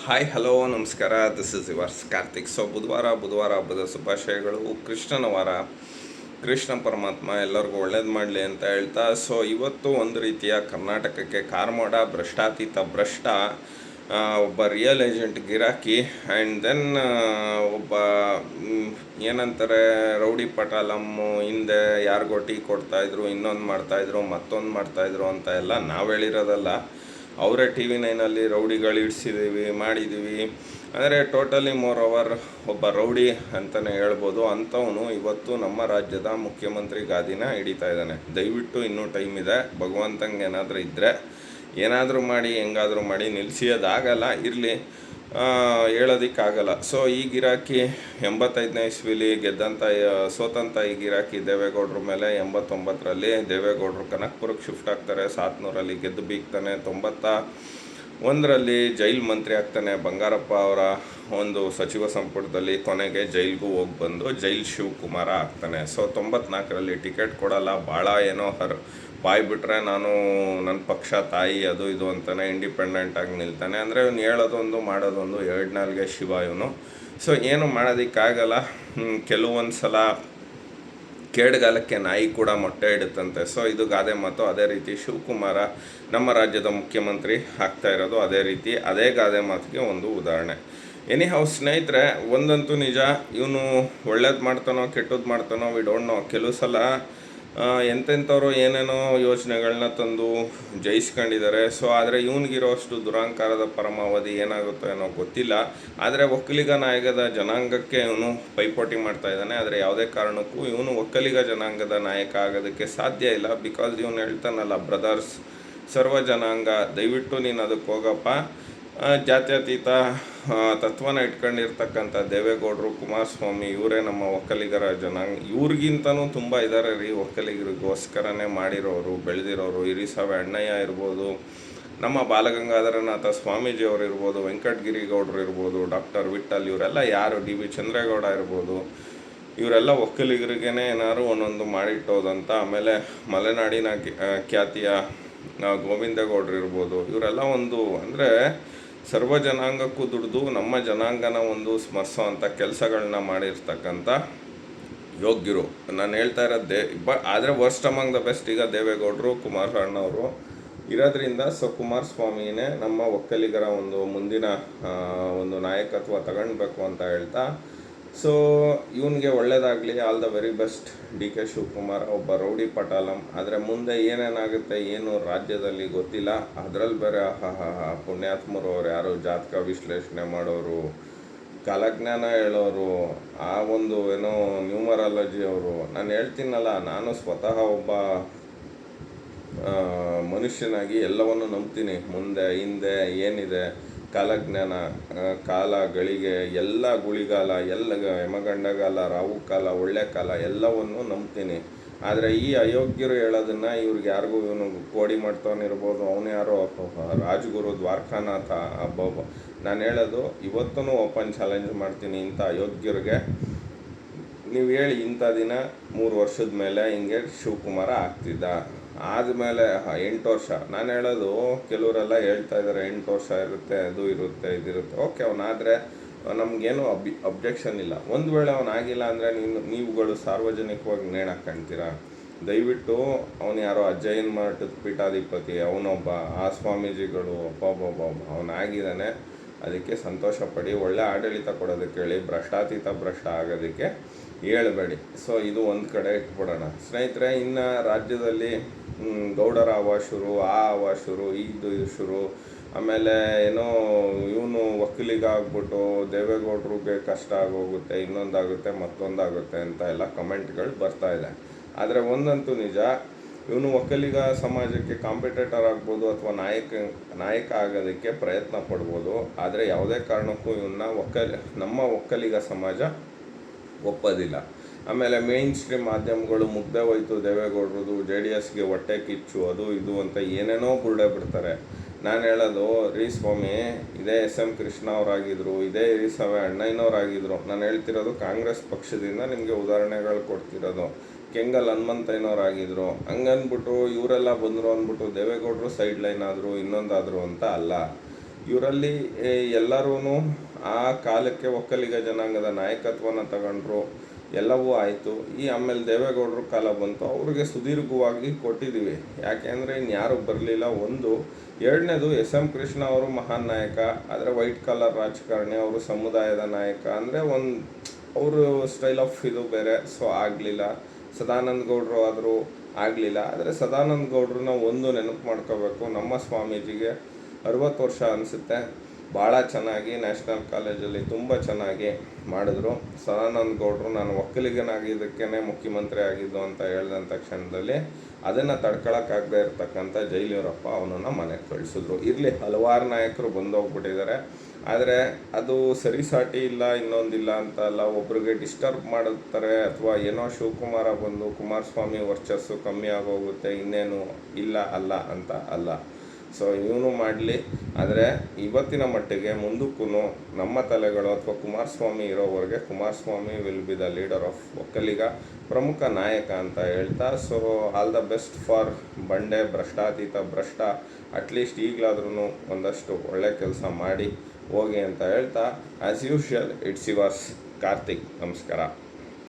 Hi hello ನಮಸ್ಕಾರ. This is yours Karthik. So ಬುಧವಾರ ಹಬ್ಬದ ಶುಭಾಶಯಗಳು. ಕೃಷ್ಣನ ವಾರ, ಕೃಷ್ಣ ಪರಮಾತ್ಮ ಎಲ್ಲರಿಗೂ ಒಳ್ಳೇದು ಮಾಡಲಿ ಅಂತ ಹೇಳ್ತಾ, ಸೊ ಇವತ್ತು ಒಂದು ರೀತಿಯ ಕರ್ನಾಟಕಕ್ಕೆ ಕಾರ್ಮೋಡ, ಭ್ರಷ್ಟಾತೀತ ಭ್ರಷ್ಟ, ಒಬ್ಬ ರಿಯಲ್ ಏಜೆಂಟ್ ಗಿರಾಕಿ, ಆ್ಯಂಡ್ ದೆನ್ ಒಬ್ಬ ಏನಂತಾರೆ ರೌಡಿ ಪಟಾಲಮ್ಮು, ಹಿಂದೆ ಯಾರಿಗೋ ಟೀ ಕೊಡ್ತಾಯಿದ್ರು, ಇನ್ನೊಂದು ಮಾಡ್ತಾಯಿದ್ರು, ಮತ್ತೊಂದು ಮಾಡ್ತಾಯಿದ್ರು ಅಂತ ಎಲ್ಲ ನಾವು ಹೇಳಿರೋದಲ್ಲ. ಅವರೇ TV9 ರೌಡಿಗಳು ಮಾಡಿದ್ದೀವಿ. ಅಂದರೆ ಟೋಟಲಿ ಮೋರ್ ಓವರ್ ಒಬ್ಬ ರೌಡಿ ಅಂತಲೇ ಹೇಳ್ಬೋದು. ಅಂಥವನು ಇವತ್ತು ನಮ್ಮ ರಾಜ್ಯದ ಮುಖ್ಯಮಂತ್ರಿ ಗಾದಿನ ಹಿಡಿತಾ ಇದ್ದಾನೆ. ದಯವಿಟ್ಟು ಇನ್ನೂ ಟೈಮ್ ಇದೆ. ಭಗವಂತಂಗೆ ಏನಾದರೂ ಇದ್ದರೆ ಏನಾದರೂ ಮಾಡಿ ಹೆಂಗಾದರೂ ಮಾಡಿ ನಿಲ್ಲಿಸಿಯೋದಾಗಲ್ಲ, ಇರಲಿ, ಹೇಳೋದಕ್ಕಾಗಲ್ಲ. ಸೊ ಈ ಗಿರಾಕಿ 85ನೇ ಇಸ್ವಿಲಿ ಸೋತಂಥ ಈ ಗಿರಾಕಿ ದೇವೇಗೌಡರ ಮೇಲೆ 89ರಲ್ಲಿ ದೇವೇಗೌಡರು ಕನಕಪುರಕ್ಕೆ ಶಿಫ್ಟ್ ಆಗ್ತಾರೆ. 700ರಲ್ಲಿ ಗೆದ್ದು ಬೀಗ್ತಾನೆ. 91ರಲ್ಲಿ ಜೈಲ್ ಮಂತ್ರಿ ಆಗ್ತಾನೆ. ಬಂಗಾರಪ್ಪ ಅವರ ಒಂದು ಸಚಿವ ಸಂಪುಟದಲ್ಲಿ ಕೊನೆಗೆ ಜೈಲ್ಗೂ ಹೋಗಿ ಬಂದು ಜೈಲ್ ಶಿವಕುಮಾರ ಆಗ್ತಾನೆ. ಸೊ 94ರಲ್ಲಿ ಟಿಕೆಟ್ ಕೊಡಲ್ಲ, ಭಾಳ ಏನೋ ಬಾಯಿ ಬಿಟ್ಟರೆ ನಾನು ನನ್ನ ಪಕ್ಷ ತಾಯಿ ಅದು ಇದು ಅಂತಲೇ ಇಂಡಿಪೆಂಡೆಂಟಾಗಿ ನಿಲ್ತಾನೆ. ಅಂದರೆ ಇವನು ಹೇಳೋದೊಂದು ಮಾಡೋದೊಂದು, ಎರಡು ನಾಲ್ಗೆ ಶಿವ ಇವನು. ಸೊ ಏನು ಮಾಡೋದಕ್ಕಾಗಲ್ಲ. ಕೆಲವೊಂದು ಸಲ ಕೇಡುಗಾಲಕ್ಕೆ ನಾಯಿ ಕೂಡ ಮೊಟ್ಟೆ ಇಡುತ್ತಂತೆ. ಸೊ ಇದು ಗಾದೆ ಮಾತು. ಅದೇ ರೀತಿ ಶಿವಕುಮಾರ ನಮ್ಮ ರಾಜ್ಯದ ಮುಖ್ಯಮಂತ್ರಿ ಆಗ್ತಾ ಇರೋದು ಅದೇ ರೀತಿ, ಅದೇ ಗಾದೆ ಮಾತಿಗೆ ಒಂದು ಉದಾಹರಣೆ. ಎನಿಹೌ ಸ್ನೇಹಿತರೆ, ಒಂದಂತೂ ನಿಜ, ಇವನು ಒಳ್ಳೇದು ಮಾಡ್ತಾನೋ ಕೆಟ್ಟದ್ದು ಮಾಡ್ತಾನೋ ವಿ ಡೋಂಟ್ ನೋ. ಕೆಲವು ಸಲ ಎಂತೆಂಥವ್ರು ಏನೇನೋ ಯೋಚನೆಗಳನ್ನ ತಂದು ಜಯಿಸ್ಕೊಂಡಿದ್ದಾರೆ. ಸೊ ಆದರೆ ಇವನಿಗಿರೋ ಅಷ್ಟು ದುರಾಂಕಾರದ ಪರಮಾವಧಿ ಏನಾಗುತ್ತೋ ಏನೋ ಗೊತ್ತಿಲ್ಲ. ಆದರೆ ಒಕ್ಕಲಿಗ ನಾಯಕದ ಜನಾಂಗಕ್ಕೆ ಇವನು ಪೈಪೋಟಿ ಮಾಡ್ತಾ ಇದ್ದಾನೆ. ಆದರೆ ಯಾವುದೇ ಕಾರಣಕ್ಕೂ ಇವನು ಒಕ್ಕಲಿಗ ಜನಾಂಗದ ನಾಯಕ ಆಗೋದಕ್ಕೆ ಸಾಧ್ಯ ಇಲ್ಲ. ಬಿಕಾಸ್ ಇವನು ಹೇಳ್ತಾನಲ್ಲ, ಬ್ರದರ್ಸ್ ಸರ್ವ ಜನಾಂಗ, ದಯವಿಟ್ಟು ನೀನು ಅದಕ್ಕೆ ಹೋಗಪ್ಪ. ಜಾತ್ಯತೀತ ತತ್ವನ ಇಟ್ಕೊಂಡಿರ್ತಕ್ಕಂಥ ದೇವೇಗೌಡರು, ಕುಮಾರಸ್ವಾಮಿ, ಇವರೇ ನಮ್ಮ ಒಕ್ಕಲಿಗರ ಜನಾಂಗ. ಇವ್ರಿಗಿಂತನೂ ತುಂಬ ಇದ್ದಾರೆ ರೀ ಒಕ್ಕಲಿಗರಿಗೋಸ್ಕರನೇ ಮಾಡಿರೋರು, ಬೆಳೆದಿರೋರು. ಹಿರಿಸಾವೆ ಅಣ್ಣಯ್ಯ ಇರ್ಬೋದು, ನಮ್ಮ ಬಾಲಗಂಗಾಧರನಾಥ ಸ್ವಾಮೀಜಿಯವರು ಇರ್ಬೋದು, ವೆಂಕಟಗಿರಿಗೌಡರು ಇರ್ಬೋದು, ಡಾಕ್ಟರ್ ವಿಠಲ್, ಇವರೆಲ್ಲ ಯಾರು, DV ಚಂದ್ರೇಗೌಡ ಇರ್ಬೋದು, ಇವರೆಲ್ಲ ಒಕ್ಕಲಿಗರಿಗೇ ಏನಾದ್ರು ಒಂದೊಂದು ಮಾಡಿಟ್ಟೋದಂತ. ಆಮೇಲೆ ಮಲೆನಾಡಿನ ಖ್ಯಾತಿಯ ಗೋವಿಂದೇಗೌಡರು ಇರ್ಬೋದು, ಇವರೆಲ್ಲ ಒಂದು ಅಂದರೆ ಸರ್ವ ಜನಾಂಗಕ್ಕೂ ದುಡಿದು ನಮ್ಮ ಜನಾಂಗನ ಒಂದು ಸ್ಮರಿಸೋ ಅಂಥ ಕೆಲಸಗಳನ್ನ ಮಾಡಿರ್ತಕ್ಕಂಥ ಯೋಗ್ಯರು. ನಾನು ಹೇಳ್ತಾ ಇರೋದೇ ಆದರೆ ವರ್ಸ್ಟ್ ಅಮಂಗ್ ದ ಬೆಸ್ಟ್ ಈಗ ದೇವೇಗೌಡರು, ಕುಮಾರಣ್ಣವರು ಇರೋದ್ರಿಂದ. ಸೊ ಕುಮಾರಸ್ವಾಮಿನೇ ನಮ್ಮ ಒಕ್ಕಲಿಗರ ಒಂದು ಮುಂದಿನ ಒಂದು ನಾಯಕತ್ವ ತಗೊಳ್ಬೇಕು ಅಂತ ಹೇಳ್ತಾ, ಸೊ ಇವನಿಗೆ ಒಳ್ಳೆಯದಾಗಲಿ, all the very best. DK Shivakumar ಒಬ್ಬ ರೌಡಿ ಪಟಾಲಂ. ಆದರೆ ಮುಂದೆ ಏನೇನಾಗುತ್ತೆ ಏನು ರಾಜ್ಯದಲ್ಲಿ ಗೊತ್ತಿಲ್ಲ. ಅದರಲ್ಲಿ ಬೇರೆ ಪುಣ್ಯಾತ್ಮರು ಅವ್ರು ಯಾರು ಜಾತಕ ವಿಶ್ಲೇಷಣೆ ಮಾಡೋರು, ಕಾಲಜ್ಞಾನ ಹೇಳೋರು, ಆ ಒಂದು ಏನೋ ನ್ಯೂಮರಾಲಜಿ ಅವರು. ನಾನು ಹೇಳ್ತೀನಲ್ಲ, ನಾನು ಸ್ವತಃ ಒಬ್ಬ ಮನುಷ್ಯನಾಗಿ ಎಲ್ಲವನ್ನು ನಂಬ್ತೀನಿ. ಮುಂದೆ ಹಿಂದೆ ಏನಿದೆ, ಕಾಲಜ್ಞಾನ, ಕಾಲ ಗಳಿಗೆ, ಎಲ್ಲ ಗುಳಿಗಾಲ, ಎಲ್ಲ ಯಮಗಂಡಗಾಲ, ರಾವು ಕಾಲ, ಒಳ್ಳೆ ಕಾಲ ಎಲ್ಲವನ್ನು ನಂಬ್ತೀನಿ. ಆದರೆ ಈ ಅಯೋಗ್ಯರು ಹೇಳೋದನ್ನು ಇವ್ರಿಗೆ ಯಾರಿಗೂ ಇವನು ಕೋಡಿ ಮಾಡ್ತಾವನಿರ್ಬೋದು, ಅವನು ಯಾರೋ ರಾಜಗುರು ದ್ವಾರಕಾನಾಥ ಹಬ್ಬ. ನಾನು ಹೇಳೋದು ಇವತ್ತೂ ಓಪನ್ ಚಾಲೆಂಜ್ ಮಾಡ್ತೀನಿ ಇಂಥ ಅಯೋಗ್ಯರಿಗೆ. ನೀವು ಹೇಳಿ, ಇಂಥ ದಿನ 3 ವರ್ಷದ ಮೇಲೆ ಹಿಂಗೆ ಶಿವಕುಮಾರ ಆಗ್ತಿದ್ದ, ಆದಮೇಲೆ 8 ವರ್ಷ. ನಾನು ಹೇಳೋದು, ಕೆಲವರೆಲ್ಲ ಹೇಳ್ತಾ ಇದ್ದಾರೆ 8 ವರ್ಷ ಇರುತ್ತೆ, ಅದು ಇರುತ್ತೆ, ಇದಿರುತ್ತೆ. ಓಕೆ, ಅವನಾದರೆ ನಮಗೇನು ಅಬ್ಜೆಕ್ಷನ್ ಇಲ್ಲ. ಒಂದು ವೇಳೆ ಅವನಾಗಿಲ್ಲ ಅಂದರೆ ನೀವುಗಳು ಸಾರ್ವಜನಿಕವಾಗಿ ನೇಣು ಹಾಕ್ಕೊಳ್ತೀರಾ? ದಯವಿಟ್ಟು ಅವನು ಯಾರೋ ಅಜ್ಜಯ್ಯನ ಮಠದ ಪೀಠಾಧಿಪತಿ, ಅವನೊಬ್ಬ, ಆ ಸ್ವಾಮೀಜಿಗಳು, ಒಬ್ಬೊಬ್ಬ ಅವನಾಗಿದ್ದಾನೆ. ಅದಕ್ಕೆ ಸಂತೋಷ ಪಡಿ, ಒಳ್ಳೆ ಆಡಳಿತ ಕೊಡೋದಕ್ಕೆ ಹೇಳಿ, ಭ್ರಷ್ಟ ಆಗೋದಕ್ಕೆ ಹೇಳಬೇಡಿ. ಸೊ ಇದು ಒಂದು ಕಡೆ ಇಟ್ಬಿಡೋಣ ಸ್ನೇಹಿತರೆ. ಇನ್ನು ರಾಜ್ಯದಲ್ಲಿ ಗೌಡರ ಹವಾ ಶುರು, ಆ ಹವಾ ಶುರು, ಇದು ಶುರು. ಆಮೇಲೆ ಏನೋ ಇವನು ಒಕ್ಕಲಿಗ ಆಗ್ಬಿಟ್ಟು ದೇವೇಗೌಡರಿಗೆ ಕಷ್ಟ ಆಗೋಗುತ್ತೆ, ಇನ್ನೊಂದಾಗುತ್ತೆ, ಮತ್ತೊಂದಾಗುತ್ತೆ ಅಂತ ಎಲ್ಲ ಕಮೆಂಟ್ಗಳು ಬರ್ತಾ ಇದೆ. ಆದರೆ ಒಂದಂತೂ ನಿಜ, ಇವನು ಒಕ್ಕಲಿಗ ಸಮಾಜಕ್ಕೆ ಕಾಂಪಿಟೇಟರ್ ಆಗ್ಬೋದು ಅಥವಾ ನಾಯಕ ಆಗೋದಕ್ಕೆ ಪ್ರಯತ್ನ ಪಡ್ಬೋದು. ಆದರೆ ಯಾವುದೇ ಕಾರಣಕ್ಕೂ ಇವನ್ನ ನಮ್ಮ ಒಕ್ಕಲಿಗ ಸಮಾಜ ಒಪ್ಪೋದಿಲ್ಲ. ಆಮೇಲೆ ಮೇನ್ ಸ್ಟ್ರೀಮ್ ಮಾಧ್ಯಮಗಳು ಮುಗ್ದೇ ಹೋಯ್ತು ದೇವೇಗೌಡರದು, JDSಗೆ ಹೊಟ್ಟೆ ಕಿಚ್ಚು, ಅದು ಇದು ಅಂತ ಏನೇನೋ ಬುರುಡೆ ಬಿಡ್ತಾರೆ. ನಾನು ಹೇಳೋದು, ರೀ ಸ್ವಾಮಿ, ಇದೇ SM ಕೃಷ್ಣ ಅವರಾಗಿದ್ದರು, ಇದೇ ಹಿರಿಸಾವೆ ಅಣ್ಣಯ್ಯನವರಾಗಿದ್ದರು. ನಾನು ಹೇಳ್ತಿರೋದು ಕಾಂಗ್ರೆಸ್ ಪಕ್ಷದಿಂದ ನಿಮಗೆ ಉದಾಹರಣೆಗಳು ಕೊಡ್ತಿರೋದು. ಕೆಂಗಲ್ ಹನುಮಂತಯ್ಯನವರಾಗಿದ್ದರು. ಹಂಗನ್ಬಿಟ್ಟು ಇವರೆಲ್ಲ ಬಂದರು ಅಂದ್ಬಿಟ್ಟು ದೇವೇಗೌಡರು ಸೈಡ್ ಲೈನ್ ಆದರು, ಇನ್ನೊಂದಾದರು ಅಂತ ಅಲ್ಲ. ಇವರಲ್ಲಿ ಎಲ್ಲರೂ ಆ ಕಾಲಕ್ಕೆ ಒಕ್ಕಲಿಗ ಜನಾಂಗದ ನಾಯಕತ್ವನ ತಗೊಂಡ್ರು, ಎಲ್ಲವೂ ಆಯಿತು. ಆಮೇಲೆ ದೇವೇಗೌಡರ ಕಾಲ ಬಂತು, ಅವ್ರಿಗೆ ಸುದೀರ್ಘವಾಗಿ ಕೊಟ್ಟಿದ್ದೀವಿ. ಯಾಕೆಂದರೆ ಇನ್ಯಾರು ಬರಲಿಲ್ಲ ಒಂದು. ಎರಡನೇದು ಎಸ್.ಎಂ. ಕೃಷ್ಣ ಅವರು ಮಹಾನ್ ನಾಯಕ, ಆದರೆ ವೈಟ್ ಕಾಲರ್ ರಾಜಕಾರಣಿ, ಅವರು ಸಮುದಾಯದ ನಾಯಕ, ಅಂದರೆ ಅವರು ಸ್ಟೈಲ್ ಆಫ್ ಇದು ಬೇರೆ, ಸೊ ಆಗಲಿಲ್ಲ. ಸದಾನಂದ ಗೌಡರು ಆದರೂ ಆಗಲಿಲ್ಲ. ಆದರೆ ಸದಾನಂದ ಗೌಡ್ರನ್ನ ಒಂದು ನೆನಪು ಮಾಡ್ಕೋಬೇಕು, ನಮ್ಮ ಸ್ವಾಮೀಜಿಗೆ 60 ವರ್ಷ ಅನಿಸುತ್ತೆ, ಭಾಳ ಚೆನ್ನಾಗಿ ನ್ಯಾಷನಲ್ ಕಾಲೇಜಲ್ಲಿ ತುಂಬ ಚೆನ್ನಾಗಿ ಮಾಡಿದ್ರು. ಸದಾನಂದ ಗೌಡರು ನಾನು ಒಕ್ಕಲಿಗನಾಗಿದ್ದಕ್ಕೇ ಮುಖ್ಯಮಂತ್ರಿ ಆಗಿದ್ದು ಅಂತ ಹೇಳಿದಂಥ ಕ್ಷಣದಲ್ಲಿ ಅದನ್ನು ತಡ್ಕೊಳಕ್ಕಾಗದೇ ಇರ್ತಕ್ಕಂಥ ಜೈಲೂರಪ್ಪ ಅವನನ್ನು ಮನೆಗೆ ಕಳಿಸಿದ್ರು. ಇರಲಿ, ಹಲವಾರು ನಾಯಕರು ಬಂದೋಗ್ಬಿಟ್ಟಿದ್ದಾರೆ, ಆದರೆ ಅದು ಸರಿಸಾಟಿ ಇಲ್ಲ, ಇನ್ನೊಂದಿಲ್ಲ ಅಂತ ಅಲ್ಲ. ಒಬ್ರಿಗೆ ಡಿಸ್ಟರ್ಬ್ ಮಾಡುತ್ತಾರೆ ಅಥವಾ ಏನೋ ಶಿವಕುಮಾರ ಬಂದು ಕುಮಾರಸ್ವಾಮಿ ವರ್ಚಸ್ಸು ಕಮ್ಮಿ ಆಗೋಗುತ್ತೆ, ಇನ್ನೇನು ಇಲ್ಲ ಅಲ್ಲ ಅಂತ ಅಲ್ಲ. ಸೊ ಇವನು ಮಾಡಲಿ, ಆದರೆ ಇವತ್ತಿನ ಮಟ್ಟಿಗೆ ಮುಂದಕ್ಕೂ ನಮ್ಮ ತಲೆಗಳು ಅಥವಾ ಕುಮಾರಸ್ವಾಮಿ ಇರೋವರೆಗೆ Kumaraswamy will be the leader of Vokkaliga, ಪ್ರಮುಖ ನಾಯಕ ಅಂತ ಹೇಳ್ತಾ. So all the best for Bande ಭ್ರಷ್ಟಾತೀತ ಭ್ರಷ್ಟ. ಅಟ್ಲೀಸ್ಟ್ ಈಗಲಾದ್ರೂ ಒಂದಷ್ಟು ಒಳ್ಳೆ ಕೆಲಸ ಮಾಡಿ ಹೋಗಿ ಅಂತ ಹೇಳ್ತಾ, as usual it's yours Karthik. ನಮಸ್ಕಾರ.